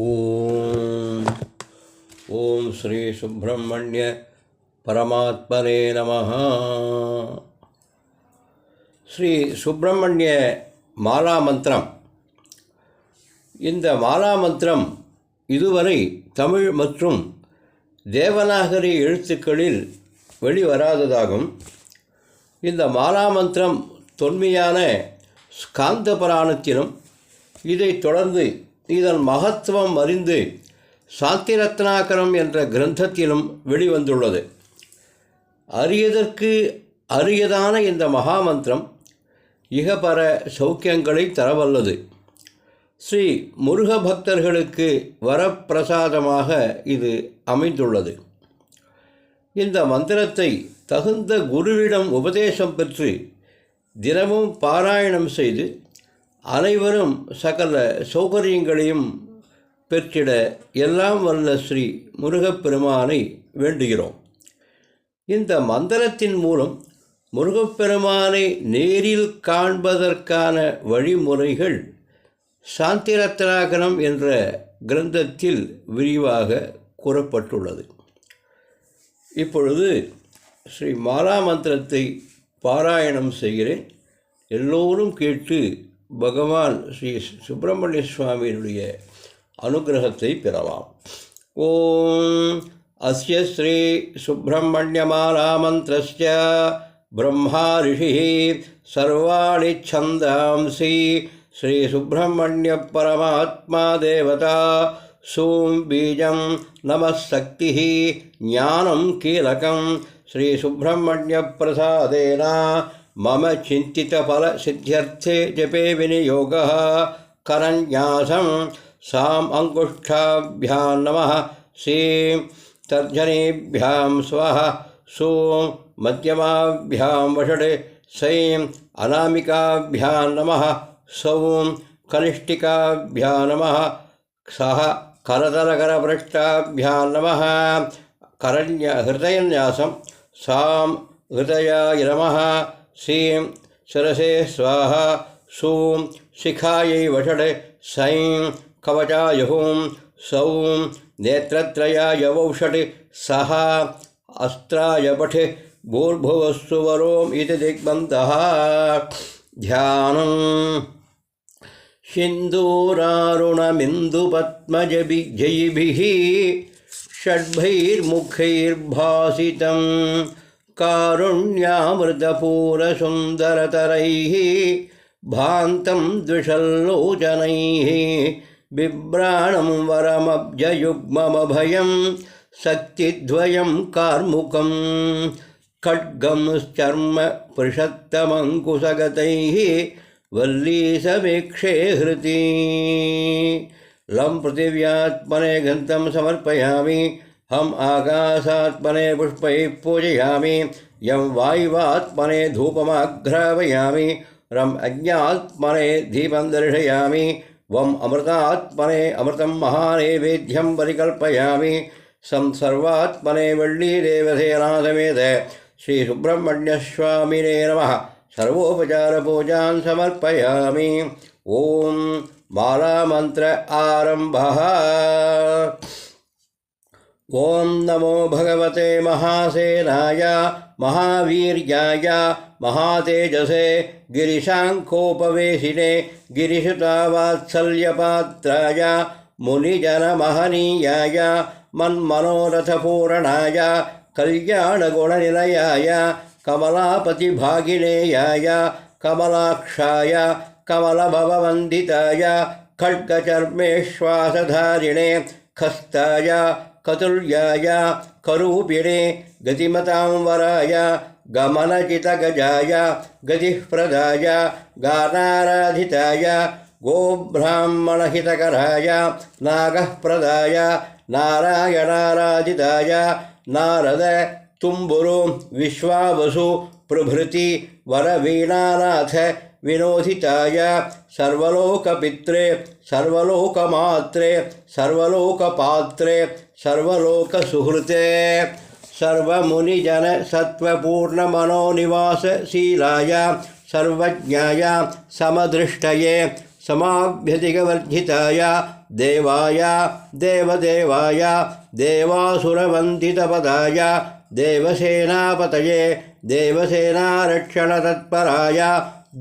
ஓம் ஓம் ஸ்ரீ சுப்பிரமணிய பரமாத்மனே நமஹ. ஸ்ரீ சுப்பிரமணிய மாலாமந்திரம். இந்த மாலாமந்திரம் இதுவரை தமிழ் மற்றும் தேவநாகரி எழுத்துக்களில் வெளிவராததாகும். இந்த மாலாமந்திரம் தொன்மையான ஸ்காந்த புராணத்திலும் இதைத் தொடர்ந்து இதன் மகத்துவம் அறிந்து சாந்தி ரத்னாகரம் என்ற கிரந்தத்திலும் வெளிவந்துள்ளது. அரியதற்கு அரியதான இந்த மகாமந்திரம் இகபர சௌக்கியங்களை தரவல்லது. ஸ்ரீ முருக பக்தர்களுக்கு வரப்பிரசாதமாக இது அமைந்துள்ளது. இந்த மந்திரத்தை தகுந்த குருவிடம் உபதேசம் பெற்று தினமும் பாராயணம் செய்து அனைவரும் சகல சௌகரியங்களையும் பெற்றிட எல்லாம் வல்ல ஸ்ரீ முருகப்பெருமானை வேண்டுகிறோம். இந்த மந்திரத்தின் மூலம் முருகப்பெருமானை நேரில் காண்பதற்கான வழிமுறைகள் சாந்தி ரத்னாகரம் என்ற கிரந்தத்தில் விரிவாக கூறப்பட்டுள்ளது. இப்பொழுது ஸ்ரீ மாலாமந்திரத்தை பாராயணம் செய்கிறேன். எல்லோரும் கேட்டு பகவான் ஸ்ரீ சுப்பிரமணிய சுவாமியினுடைய அனுகிரகத்தை பெறலாம். ஓம் அஸ்ய ஸ்ரீ சுப்பிரமணிய மாலாமந்திரஸ்ய பிரம்மா ரிஷிः சர்வாணி சந்தாம்சி ஸ்ரீ சுப்பிரமணிய பரமாத்மா தேவதா சோம் பீஜம் நமசக்திः ஞானம் கீலகம் ஸ்ரீ சுப்பிரமணிய பிரசாதேன मम चिन्तितफलसिद्ध्यर्थे जपे विनियोगः करन्यासं साम् अङ्गुष्ठाभ्यां नमः सीं तर्जनीभ्यां स्वः सूं मध्यमाभ्यां वषडे सैं अनामिकाभ्यां नमः सौं कनिष्ठिकाभ्यां नमः सः करतलकरपृष्ठाभ्यां नमः हृदयन्यासं सां हृदयाय नमः सीं सरसे स्वाहा सूं शिखायै वषडे सैं कवचाय हुं सौं नेत्रत्रयाय वौषडे सः अस्त्राय पठे भूर्भुवस्सुवरोम् इति दिग्बन्धः. ध्यानं सिन्दूरारुणमिन्दुपद्मजैभिः षड्भैर्मुखैर्भासितं कारुण्यामृतपूरसुन्दरतरैः भान्तं द्विषल्लोचनैः बिभ्राणं वरमब्जयुग्ममभयं शक्तिद्वयं कार्मुकं खड्गं चर्म पृषत्तमङ्कुशगतैः वल्लीसमीक्षे हृति. लं पृथिव्यात्मने गन्तं समर्पयामि. हम आकाशात्मने पुष्पैः पूजयामि. यं वायुवात्मने धूपमाघ्रापयामि. रम अज्ञात्मने दीपं दर्शयामि. वम अमृतात्मने अमृतं महानैवेद्यं परिकल्पयामि. सं सर्वात्मने वल्लीदेवसेनासमेत श्री सुब्रह्मण्यस्वामिने नमः सर्वोपचारपूजां समर्पयामि. ओम मालामन्त्र आरम्भः. ओम नमो भगवते महासेनाय महावीर्याय महातेजसे गिरिशाङ्कोपवेशिने गिरिशुतावात्सल्यपात्राय मुनिजनमहनीयाय मन्मनोरथपूरणाय कल्याणगुणनिलयाय कमलापतिभागिनेयाय कमलाक्षाय कमलभववन्दिताय खड्गचर्मेश्वासधारिणे खस्ताय कतुल्याय करूपिणे गतिमतां वराय गमनचितगजाय गतिप्रदाय गानाराधिताय गोब्राह्मणहितकराय नागप्रदाय नारायणाराधिताय नारद तुम्बुरु विश्वावसु प्रभृति वरवीणानाथ विनोदिताय सर्वलोकपित्रे सर्वलोकमात्रे सर्वलोकपात्रे सर्वलोकसुहृते सर्वमुनिजन सत्वपूर्णमनोनिवासशीलाय सर्वज्ञाय समदृष्टये समाभ्यतिवर्जिताय देवाय देवदेवाय देवासुरवन्दितपदाय देवसेनापतये देवसेनारक्षणतत्पराय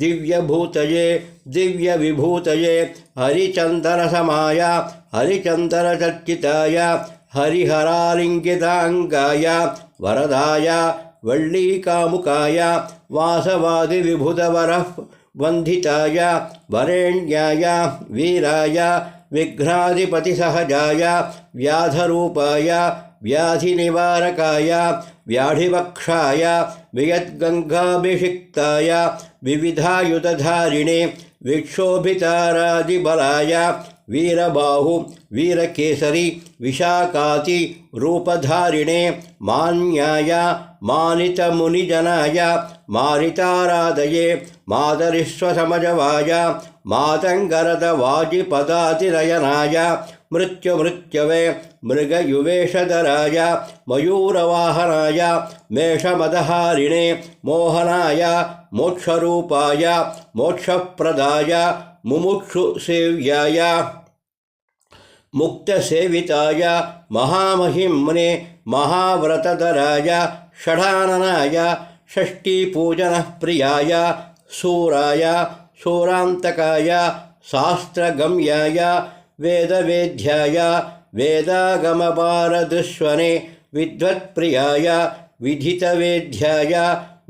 दिव्यभूतये दिव्यविभूतये हरिचन्दनसमाय हरिचन्दनचर्चिताय हरिहरालिङ्गिताङ्गाय वरदाय वल्लीकामुकाय वासवादिविभुतवरः वन्दिताय वरेण्याय वीराय विघ्नाधिपतिसहजाय व्याधरूपाय व्याधिनिवारकाय व्याधिवक्षाय वियद्गङ्गाभिषिक्ताय विविधायुधधारिणे विक्षोभितारादिबलाय वीरबाहु वीरकेसरी विशाखाति रूपधारिणे मान्याय मानितमुनिजनाय मारिताराधये मातरिश्वसमजवाय मातङ्गरदवाजिपदातिनयनाय मृत्युमृत्यवे मृगयुवेशधराय मयूरवाहनाय मेषमदहारिणे मोहनाय मोक्षरूपाय मोक्षप्रदाय मुमुक्षुसेव्याय मुक्तसेविताय महामहिम्ने महाव्रतधराय षडाननाय षष्ठीपूजनः प्रियाय सूराय शूरान्तकाय शास्त्रगम्याय वेदवेद्याय वेदागमपारदृश्वने विद्वत्प्रियाय विधितवेद्याय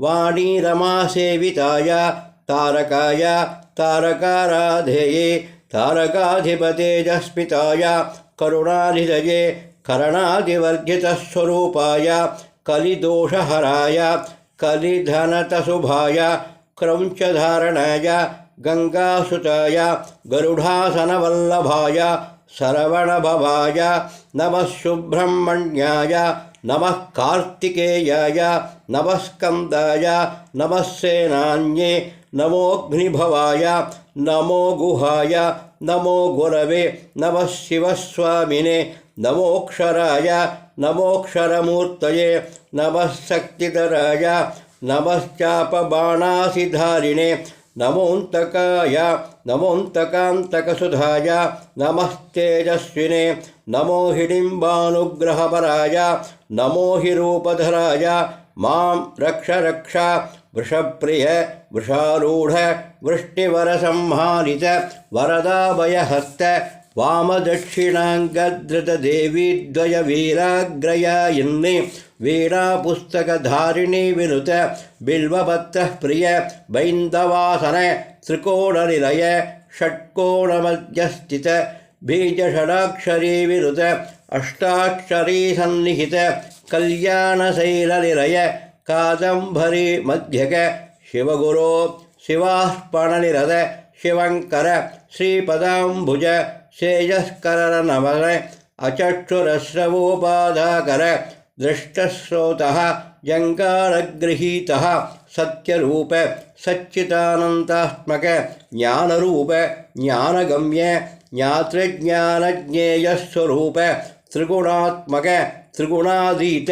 वाणीरमासेविताय तारकाय तारकाराधेये तारकाधिपतेजस्मिताय करुणानिधये करणादिवर्जितस्वरूपाय कलिदोषहराय कलिधनतशुभाय क्रौञ्चधारणाय गंगासुताय गरुडासनवल्लभाय सरवणभवाय नमः सुब्रह्मण्याय नमः कार्तिकेयाय नमः स्कन्दाय नमः सेनान्ये नमोऽग्निभवाय नमो गुहाय नमो गुरवे नमः शिवस्वामिने नमोऽक्षराय नमोऽक्षरमूर्तये नमः शक्तिधराय नमश्चापबाणासिधारिणे नमोऽन्तकाय नमोऽन्तकान्तकसुधाय नमस्तेजस्विने नमो हिडिम्बानुग्रहपराय नमो हि रूपधराय मां रक्ष रक्ष वृषप्रिय वृषारूढ वृष्टिवरसंहारित वरदाभयहस्त वामदक्षिणाङ्गधृतदेवीद्वयवीराग्रयायिन्नि वीणापुस्तकधारिणी विनुत बिल्वपत्रः प्रिय बैन्दवासन त्रिकोणनिलय षट्कोणमध्यस्थित बीजषडाक्षरी विनुत अष्टाक्षरी सन्निहित कल्याणशैलनिलय कादम्बरी मध्यक शिवगुरो शिवास्पणनिरत शिवङ्कर श्रीपदाम्बुज शेजस्करनमन अचक्षुरश्रवोपाधाकर दृष्टस्रोतः जङ्गारगृहीतः सत्यरूप सच्चिदानन्दात्मक ज्ञानरूप ज्ञानगम्य ज्ञातृज्ञानज्ञेयस्वरूप त्रिगुणात्मक त्रिगुणातीत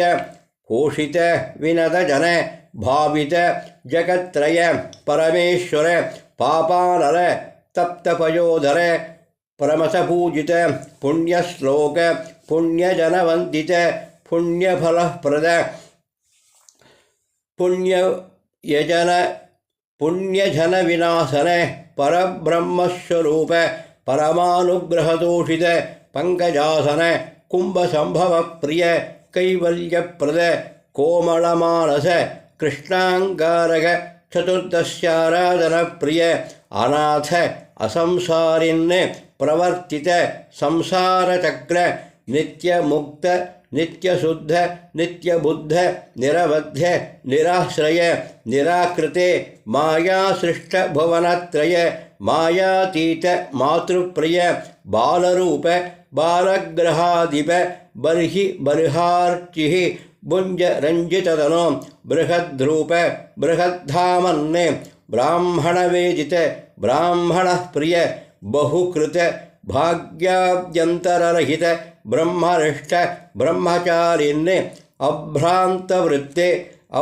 पोषित विनदजन भावित जगत्त्रय परमेश्वर पापानल तप्तपयोधर परमसपूजित पुण्यश्लोक पुण्यजनवन्दित पुण्यफलप्रद पुण्यजनविनाशन परब्रह्मस्वरूप परमानुग्रहदूषित पंकजासन कुंभसंभवप्रिय कैवल्यप्रद कोमलमानस कृष्णांगारक चतुर्दश्याराधनप्रिय अनाथ असंसारिन् प्रवर्तित संसारचक्र नित्यमुक्त नित्यशुद्ध नित्यबुद्ध निरवध्य निराश्रय निराकृते मायासृष्टभुवनत्रय मायातीत मातृप्रिय बालरूप बालग्रहाधिप बर्हि बर्हार्चिः भुञ्ज रञ्जिततनो बृहद्रूप बृहद्धामन्ने ब्राह्मणवेदित ब्राह्मणः प्रिय बहुकृत भाग्याद्यन्तररहित ब्रह्मनिष्ठ ब्रह्मचारिन् अभ्रान्तवृत्ते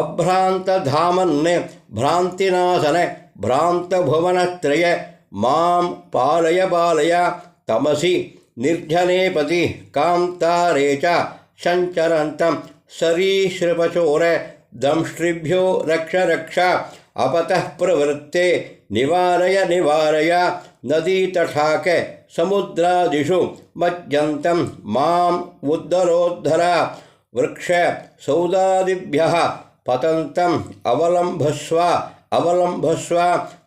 अभ्रान्तधामन् भ्रान्तिनाशन भ्रान्तभुवनत्रय मां पालय पालय तमसि निर्जने पति कान्तारे च सञ्चरन्तं सरीसृपचोर दंष्ट्रिभ्यो रक्ष रक्ष अपतः प्रवृत्ते निवारय निवारय नदीतटाक समुद्रादिषु मज्जन्तं माम् उद्धरोद्धर वृक्ष सौदादिभ्यः पतन्तम् अवलम्भस्व अवलम्भस्व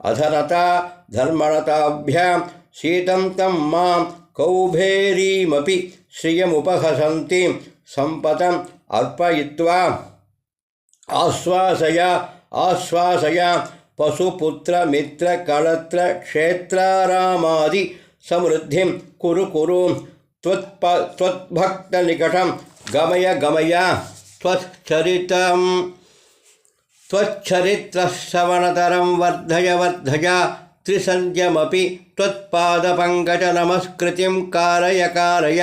अधरता धर्मणताभ्यां शीतं तं मां कौभेरीमपि श्रियमुपहसन्तीं सम्पतम् अर्पयित्वा आश्वासय आश्वासय पशुपुत्रमित्रकळत्र क्षेत्रारामादि समृद्धिं कुरु कुरु त्वद्भक्तनिकटं गमय गमय त्वच्चरित्रश्रवणतरं वर्धय वर्धय त्रिसन्ध्यमपि त्वत्पादपङ्कजनमस्कृतिं कारय कारय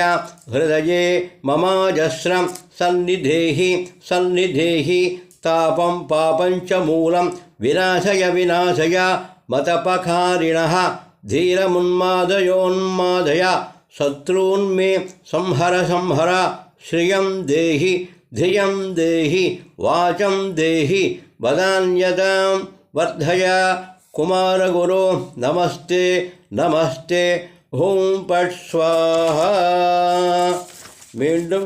हृदये ममाजस्रं सन्निधेहि सन्निधेहि तापं पापं च मूलं विनाशय विनाशय मतपखारिणः धीरमुन्मादयोन्मादय शत्रून्मे संहर संहर श्रियं देहि धियं देहि वाचं देहि वदान्यतां वर्धय कुमारगुरो नमस्ते नमस्ते ओं पट् स्वाहा मींडुम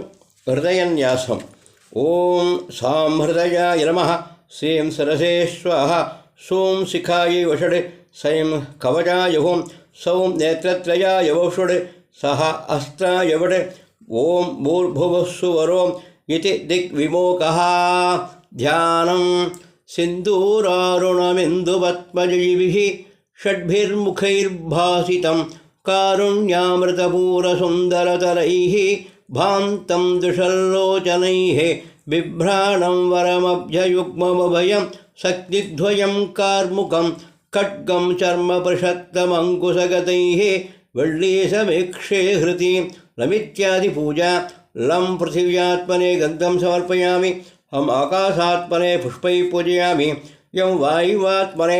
हृदयन्यासम ओं सामहृदयाय नमः श्रीं सरसेश्वः सों शिखायै वषडे सैं कवचाय हों सौं नेत्रत्रयाय वषुडे सह अस्त्राय वडे ओं भूर्भुवस्सुवरों इति दिग्विमोकः ध्यानं सिन्दूरारुणमिन्दुपद्मजैभिः षड्भिर्मुखैर्भासितं कारुण्यामृतपूरसुन्दरतरैः भान्तं दुषल्लोचनैः बिभ्राणं वरमभ्ययुग्ममभयं शक्तिद्वयं कार्मुकं खड्गं चर्मपृषक्तमङ्कुशगतैः वल्लीसमीक्षे हृति लमित्यादिपूजा लं पृथिव्यात्मने गन्धं समर्पयामि हम आकाशात्मने पुष्पैः पूजयामि यं वायुवात्मने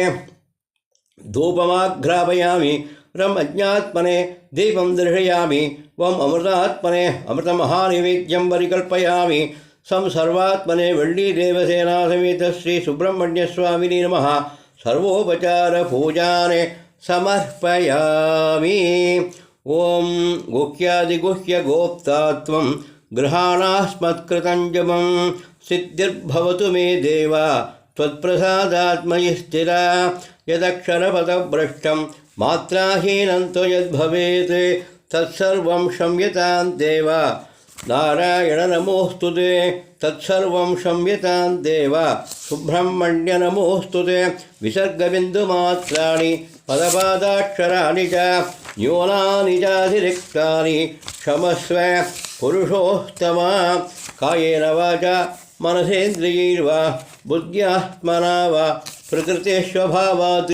धूपमाघ्रापयामि रम अज्ञात्मने दीपं दर्शयामि वम अमृतात्मने अमृतमहानैवेद्यं परिकल्पयामि सं सर्वात्मने वल्लीदेवसेना समेत श्री सुब्रह्मण्यस्वामिने नमः सर्वोपचारपूजाने समर्पयामि ओं गुह्यादिगुह्यगोप्तात्वं गृहाणास्मत्कृतं जपं सिद्धिर्भवतु मे देव त्वत्प्रसादात्मयि स्थिरा यदक्षरपदभ्रष्टं मात्राहीनं यद्भवेत् तत्सर्वं क्षम्यतां देव नारायण नमोऽस्तु ते तत्सर्वं क्षम्यतां देव सुब्रह्मण्य नमोऽस्तु ते विसर्गबिन्दुमात्राणि पदपादाक्षराणि च न्यूनानि चातिरिक्तानि क्षमस्व पुरुषोत्तम कायेन वाचा मनसेन्द्रियैर्वा बुद्ध्यात्मना वा प्रकृतेष्वभावात्